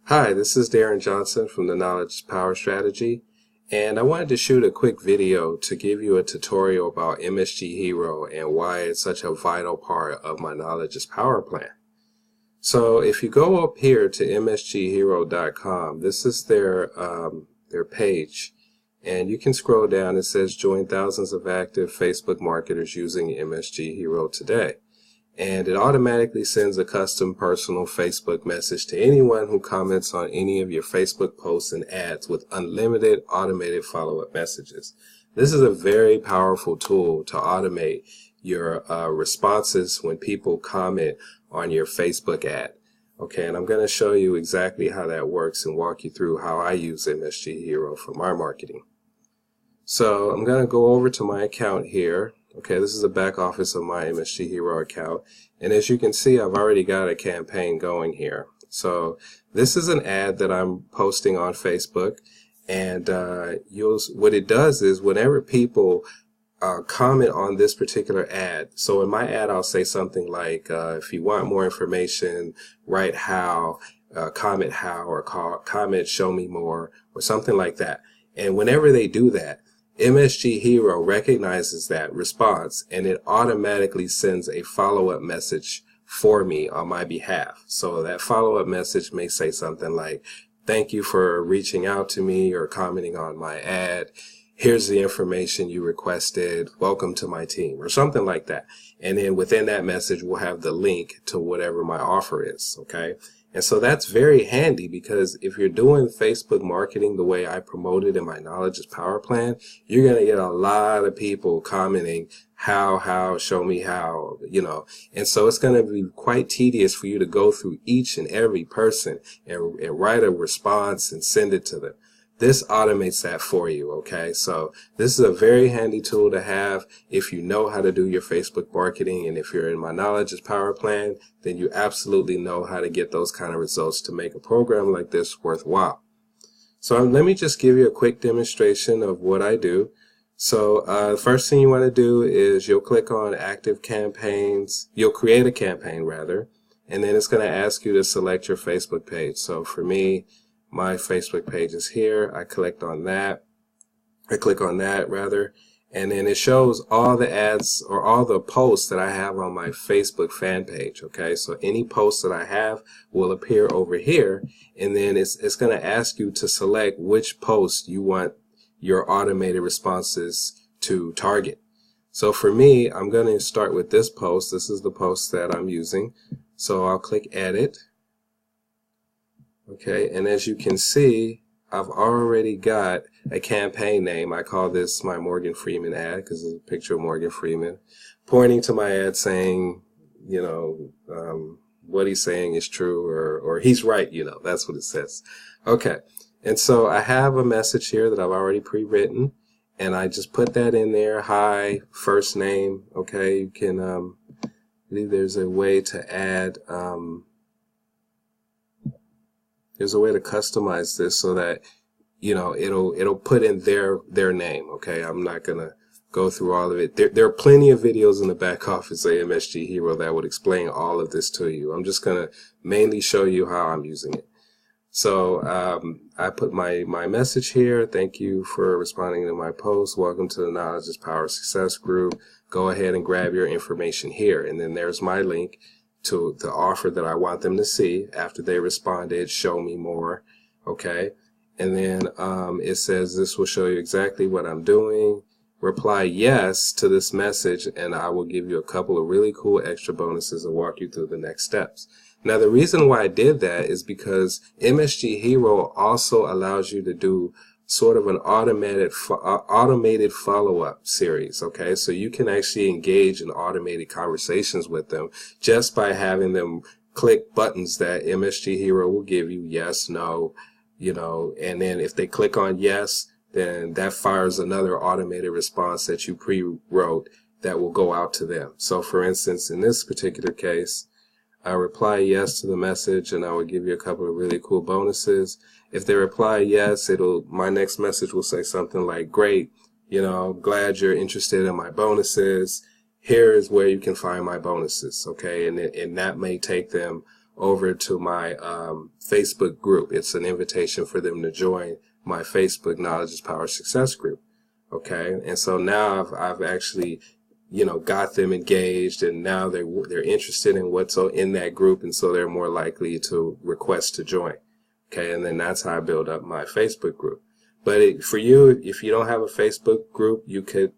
Hi, this is Darrin Johnson from the Knowledge Power Strategy, and I wanted to shoot a quick video to give you a tutorial about MSG Hero and why it's such a vital part of my Knowledge is Power plan. So if you go up here to msghero.com, this is their page, and you can scroll down. It says join thousands of active Facebook marketers using MSG Hero today. And it automatically sends a custom personal Facebook message to anyone who comments on any of your Facebook posts and ads with unlimited automated follow-up messages. This is a very powerful tool to automate your responses when people comment on your Facebook ad. Okay, and I'm going to show you exactly how that works and walk you through how I use MSG Hero for my marketing. So I'm going to go over to my account here. Okay, this is the back office of my MSG Hero account, and as you can see, I've already got a campaign going here. So this is an ad that I'm posting on Facebook, and what it does is whenever people comment on this particular ad, so in my ad I'll say something like, if you want more information, write how, comment how, or comment show me more, or something like that. And whenever they do that, MSG Hero recognizes that response and it automatically sends a follow-up message for me on my behalf. So that follow-up message may say something like, thank you for reaching out to me or commenting on my ad. Here's the information you requested. Welcome to my team, or something like that. And then within that message, we'll have the link to whatever my offer is. Okay. And so that's very handy, because if you're doing Facebook marketing the way I promoted in my Knowledge is Power plan, you're going to get a lot of people commenting how, show me how, and so it's going to be quite tedious for you to go through each and every person and write a response and send it to them. This automates that for you, okay? So this is a very handy tool to have if you know how to do your Facebook marketing, and if you're in my Knowledge is Power plan, then you absolutely know how to get those kind of results to make a program like this worthwhile. So let me just give you a quick demonstration of what I do. So the first thing you want to do is you'll click on Active Campaigns. You'll create a campaign, rather, and then it's going to ask you to select your Facebook page. So for me, my Facebook page is here. I click on that, and then it shows all the ads or all the posts that I have on my Facebook fan page. Okay, so any posts that I have will appear over here, and then it's going to ask you to select which post you want your automated responses to target. So for me, I'm going to start with this post. This is the post that I'm using. So I'll click Edit. Okay, and as you can see, I've already got a campaign name. I call this my Morgan Freeman ad because it's a picture of Morgan Freeman pointing to my ad saying, what he's saying is true, or he's right, that's what it says. Okay, and so I have a message here that I've already pre-written, and I just put that in there. Hi, first name. Okay, you can, I believe there's a way to add, there's a way to customize this so that, it'll put in their name. Okay, I'm not gonna go through all of it. There are plenty of videos in the back office of MSG Hero that would explain all of this to you. I'm just gonna mainly show you how I'm using it. So I put my message here. Thank you for responding to my post. Welcome to the Knowledge is Power Success Group. Go ahead and grab your information here, and then there's my link to the offer that I want them to see after they responded. Show me more. Okay, and then it says this will show you exactly what I'm doing. Reply yes to this message, and I will give you a couple of really cool extra bonuses and walk you through the next steps. Now, the reason why I did that is because MSG Hero also allows you to do sort of an automated follow-up series. Okay, so you can actually engage in automated conversations with them just by having them click buttons that MSG Hero will give you, yes, no, and then if they click on yes, then that fires another automated response that you pre-wrote that will go out to them. So for instance, in this particular case, I reply yes to the message, and I will give you a couple of really cool bonuses. If they reply yes, my next message will say something like, great, glad you're interested in my bonuses. Here is where you can find my bonuses. Okay, and that may take them over to my Facebook group. It's an invitation for them to join my Facebook Knowledge is Power Success group. Okay, and so now I've actually, got them engaged, and now they're interested in what's in that group, and so they're more likely to request to join. Okay, and then that's how I build up my Facebook group. But for you, if you don't have a Facebook group, you could,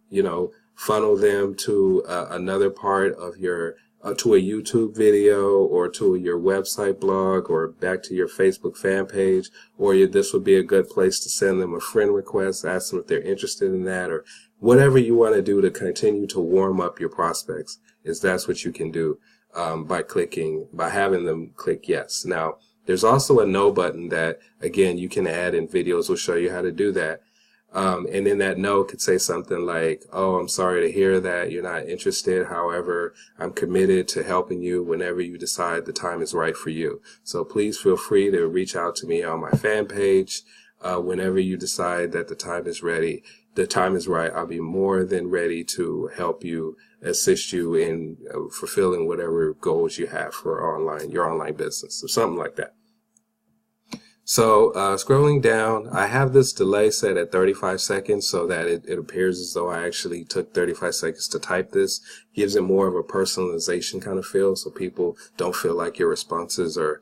funnel them to another part of your to a YouTube video, or to your website blog, or back to your Facebook fan page, or this would be a good place to send them a friend request, ask them if they're interested in that, or whatever you want to do to continue to warm up your prospects. That's what you can do by having them click yes. Now, there's also a no button that, again, you can add in videos. We'll show you how to do that. And then that no could say something like, oh, I'm sorry to hear that you're not interested. However, I'm committed to helping you whenever you decide the time is right for you. So please feel free to reach out to me on my fan page whenever you decide that the time is ready. The time is right. I'll be more than ready to help you, assist you in fulfilling whatever goals you have for your online business, or something like that. So scrolling down, I have this delay set at 35 seconds so that it appears as though I actually took 35 seconds to type this. Gives it more of a personalization kind of feel, so people don't feel like your responses are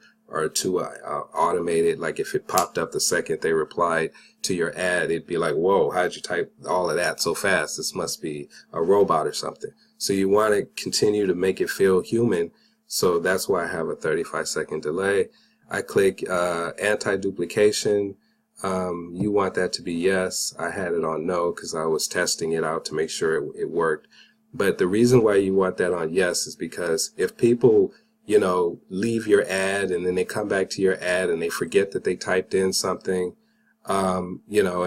too automated. Like if it popped up the second they replied to your ad, it'd be like, whoa, how'd you type all of that so fast? This must be a robot or something. So you want to continue to make it feel human, so that's why I have a 35-second delay. I click anti-duplication. You want that to be yes. I had it on no because I was testing it out to make sure it worked. But the reason why you want that on yes is because if people, leave your ad and then they come back to your ad and they forget that they typed in something, and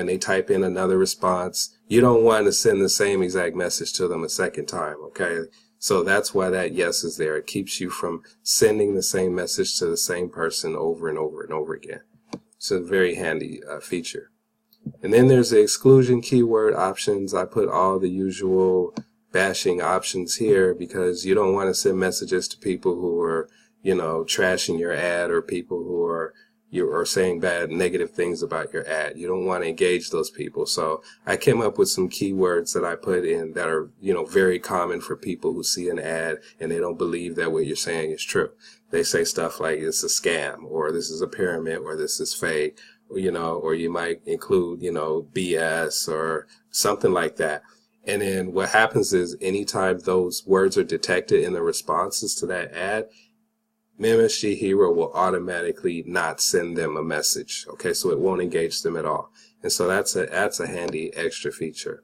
they type in another response, you don't want to send the same exact message to them a second time, okay? So that's why that yes is there. It keeps you from sending the same message to the same person over and over and over again. It's a very handy feature. And then there's the exclusion keyword options. I put all the usual bashing options here because you don't want to send messages to people who are, trashing your ad, or people who are saying bad, negative things about your ad. You don't want to engage those people. So I came up with some keywords that I put in that are, very common for people who see an ad and they don't believe that what you're saying is true. They say stuff like it's a scam, or this is a pyramid, or this is fake, or you might include, BS or something like that. And then what happens is anytime those words are detected in the responses to that ad, MSG Hero will automatically not send them a message. Okay, so it won't engage them at all. And so that's a handy extra feature.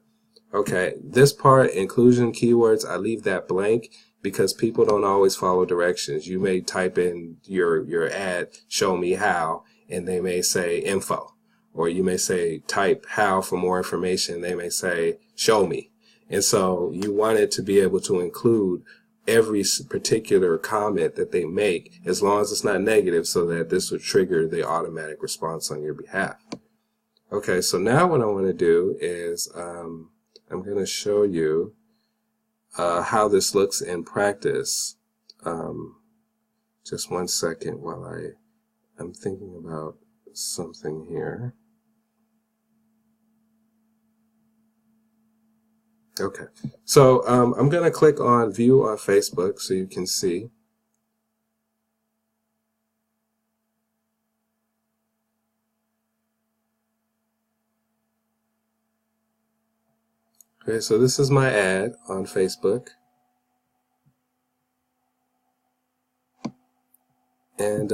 Okay, this part, inclusion keywords, I leave that blank because people don't always follow directions. You may type in your ad, show me how, and they may say info. Or you may say type how for more information. They may say show me. And so you want it to be able to include every particular comment that they make, as long as it's not negative, so that this would trigger the automatic response on your behalf. Okay, so now what I want to do is I'm going to show you how this looks in practice. Just one second while I'm thinking about something here. Okay, so I'm going to click on View on Facebook so you can see. Okay, so this is my ad on Facebook. And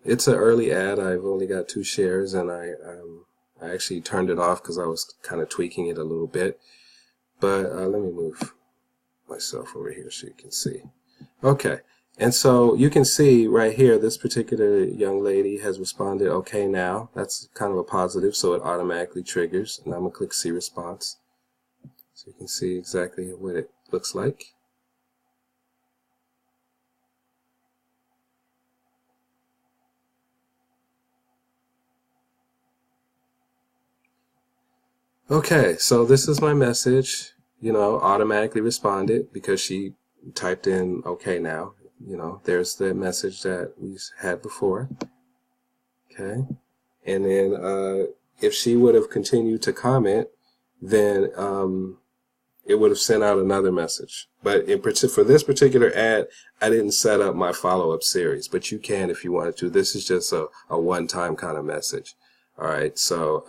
it's an early ad. I've only got 2 shares, and I actually turned it off because I was kind of tweaking it a little bit. But let me move myself over here so you can see. Okay, and so you can see right here, this particular young lady has responded, okay now. That's kind of a positive, so it automatically triggers. And I'm going to click See Response. So you can see exactly what it looks like. Okay, so this is my message, automatically responded because she typed in okay now. you know, there's the message that we had before. Okay. And then if she would have continued to comment, then it would have sent out another message. But for this particular ad, I didn't set up my follow-up series, but you can if you wanted to. This is just a one-time kind of message. All right. So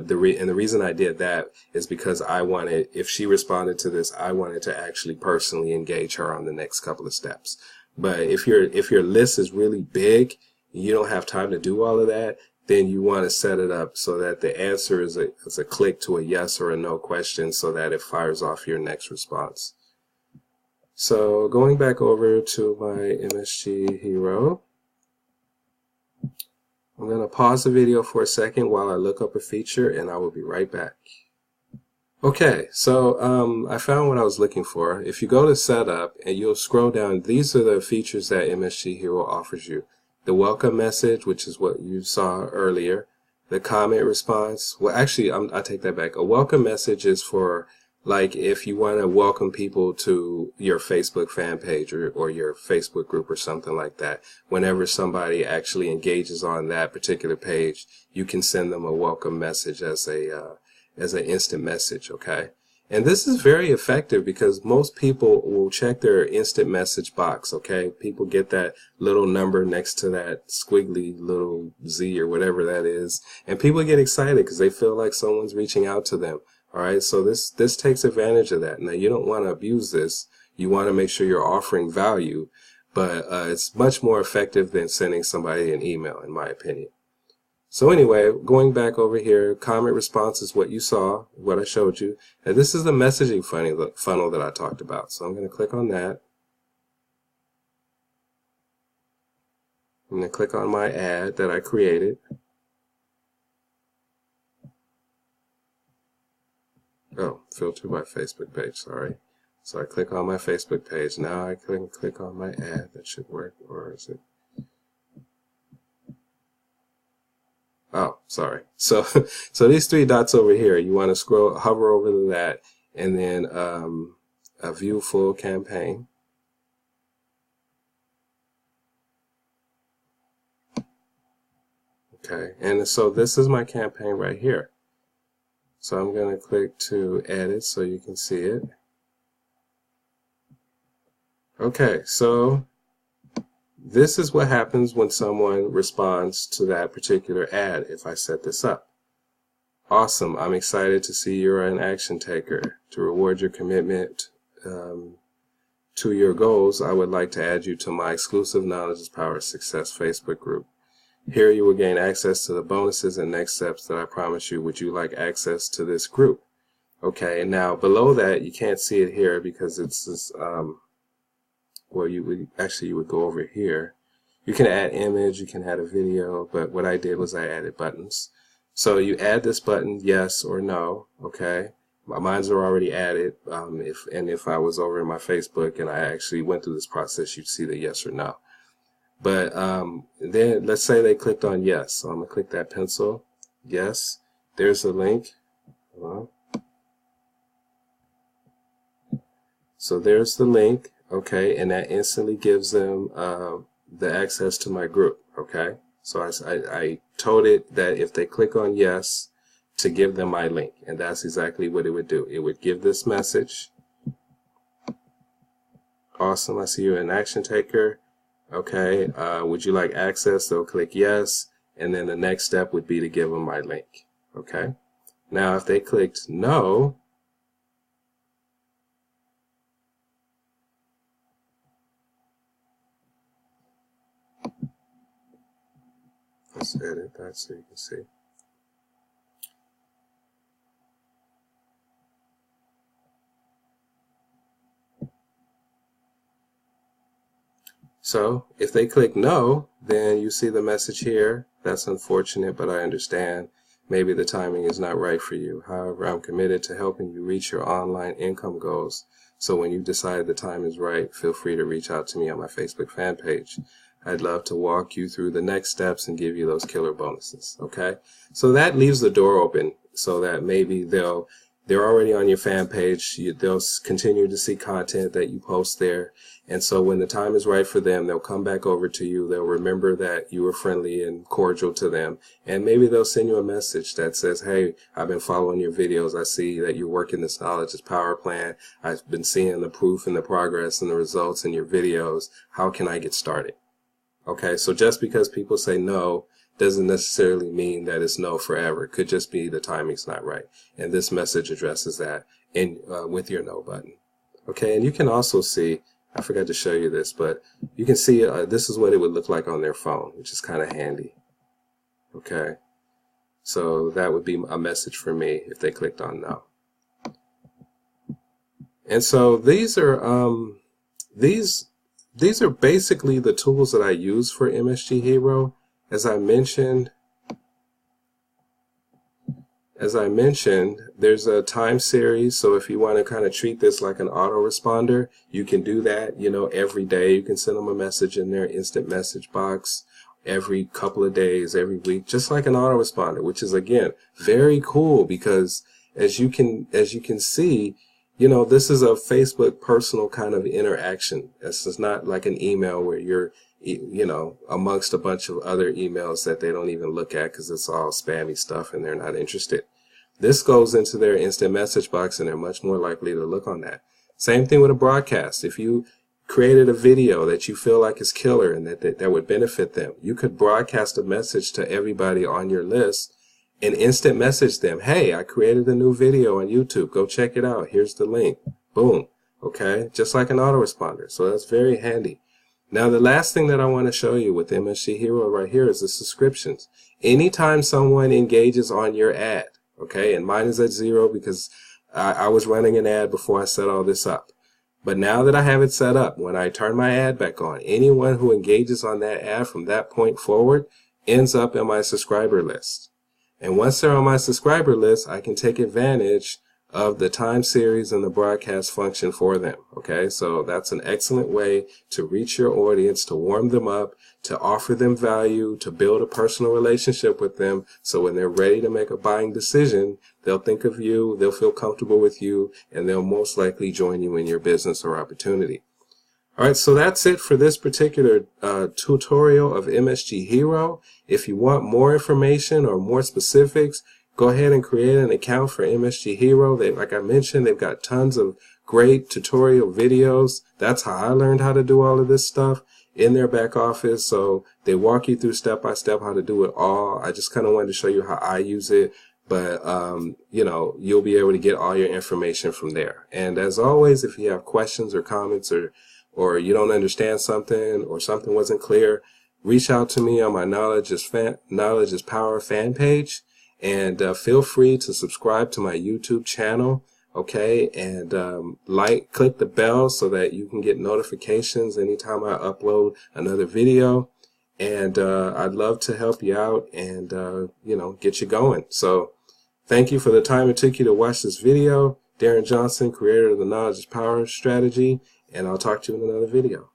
the reason I did that is because I wanted, if she responded to this, I wanted to actually personally engage her on the next couple of steps. But if your list is really big, you don't have time to do all of that, then you want to set it up so that the answer is a click to a yes or a no question, so that it fires off your next response. So going back over to my MSG hero, I'm going to pause the video for a second while I look up a feature, and I will be right back. Okay, so I found what I was looking for. If you go to setup and you'll scroll down, these are the features that MSG Hero offers you. The welcome message, which is what you saw earlier. The comment response. Well, actually, I take that back. A welcome message is for, like, if you want to welcome people to your Facebook fan page or your Facebook group or something like that. Whenever somebody actually engages on that particular page, you can send them a welcome message as an instant message, okay? And this is very effective because most people will check their instant message box, okay? People get that little number next to that squiggly little Z or whatever that is, and people get excited because they feel like someone's reaching out to them, all right? So this takes advantage of that. Now, you don't want to abuse this. You want to make sure you're offering value, but it's much more effective than sending somebody an email, in my opinion. So anyway, going back over here, comment response is what you saw, what I showed you. And this is the messaging funnel that I talked about. So I'm going to click on that. I'm going to click on my ad that I created. Oh, filter by Facebook page, sorry. So I click on my Facebook page. Now I can click on my ad. That should work, or is it? Oh, sorry. So these three dots over here, you want to hover over to that, and then a view full campaign. Okay, and so this is my campaign right here. So I'm going to click to edit so you can see it. Okay, so this is what happens when someone responds to that particular ad if I set this up. Awesome. I'm excited to see you're an action taker. To reward your commitment to your goals, I would like to add you to my exclusive Knowledge is Power Success Facebook group. Here you will gain access to the bonuses and next steps that I promise you. Would you like access to this group? Okay, now below that, you can't see it here because it's this well, you would go over here. You can add image, you can add a video, but what I did was I added buttons. So you add this button, yes or no, okay? Mine's are already added. If I was over in my Facebook and I actually went through this process, you'd see the yes or no. But then let's say they clicked on yes. So I'm gonna click that pencil, yes. There's the link. So there's the link. Okay, and that instantly gives them the access to my group, okay? So I told it that if they click on yes, to give them my link, and that's exactly what it would do. It would give this message. Awesome, I see you're an action taker. Okay, would you like access? They'll click yes, and then the next step would be to give them my link, okay? Now, if they clicked no, let's edit that so you can see. So if they click no, then you see the message here. That's unfortunate, but I understand. Maybe the timing is not right for you. However, I'm committed to helping you reach your online income goals. So when you decide the time is right, feel free to reach out to me on my Facebook fan page. I'd love to walk you through the next steps and give you those killer bonuses, okay? So that leaves the door open so that maybe they'll they're already on your fan page. They'll continue to see content that you post there. And so when the time is right for them, they'll come back over to you. They'll remember that you were friendly and cordial to them. And maybe they'll send you a message that says, hey, I've been following your videos. I see that you're working this knowledge is power plan. I've been seeing the proof and the progress and the results in your videos. How can I get started? Okay, so just because people say no doesn't necessarily mean that it's no forever. It could just be the timing's not right. And this message addresses that in with your no button. Okay, and you can also see, I forgot to show you this, but you can see this is what it would look like on their phone, which is kind of handy. Okay, so that would be a message for me if they clicked on no. And so these are basically the tools that I use for MSG Hero. As I mentioned, there's a time series. So if you want to kind of treat this like an autoresponder, you can do that, you know, every day. You can send them a message in their instant message box every couple of days, every week, just like an autoresponder, which is, again, very cool because as you can see, you know, this is a Facebook personal kind of interaction. This is not like an email where you're, you know, amongst a bunch of other emails that they don't even look at because it's all spammy stuff and they're not interested. This goes into their instant message box and they're much more likely to look on that. Same thing with a broadcast. If you created a video that you feel like is killer and that would benefit them, you could broadcast a message to everybody on your list and instant message them, hey, I created a new video on YouTube. Go check it out. Here's the link. Boom. Okay, just like an autoresponder. So that's very handy. Now, the last thing that I want to show you with MSG Hero right here is the subscriptions. Anytime someone engages on your ad, okay, and mine is at 0 because I was running an ad before I set all this up. But now that I have it set up, when I turn my ad back on, anyone who engages on that ad from that point forward ends up in my subscriber list. And once they're on my subscriber list, I can take advantage of the time series and the broadcast function for them. Okay, so that's an excellent way to reach your audience, to warm them up, to offer them value, to build a personal relationship with them. So when they're ready to make a buying decision, they'll think of you, they'll feel comfortable with you, and they'll most likely join you in your business or opportunity. All right, so that's it for this particular tutorial of MSG Hero. If you want more information or more specifics, go ahead and create an account for MSG Hero. Like I mentioned, they've got tons of great tutorial videos. That's how I learned how to do all of this stuff in their back office. So they walk you through step by step how to do it all. I just kind of wanted to show you how I use it. But, you know, you'll be able to get all your information from there. And as always, if you have questions or comments or you don't understand something or something wasn't clear, reach out to me on my Knowledge is Power fan page. And feel free to subscribe to my YouTube channel, okay? And click the bell so that you can get notifications anytime I upload another video. And I'd love to help you out and, you know, get you going. So thank you for the time it took you to watch this video. Darrin Johnson, creator of the Knowledge is Power strategy. And I'll talk to you in another video.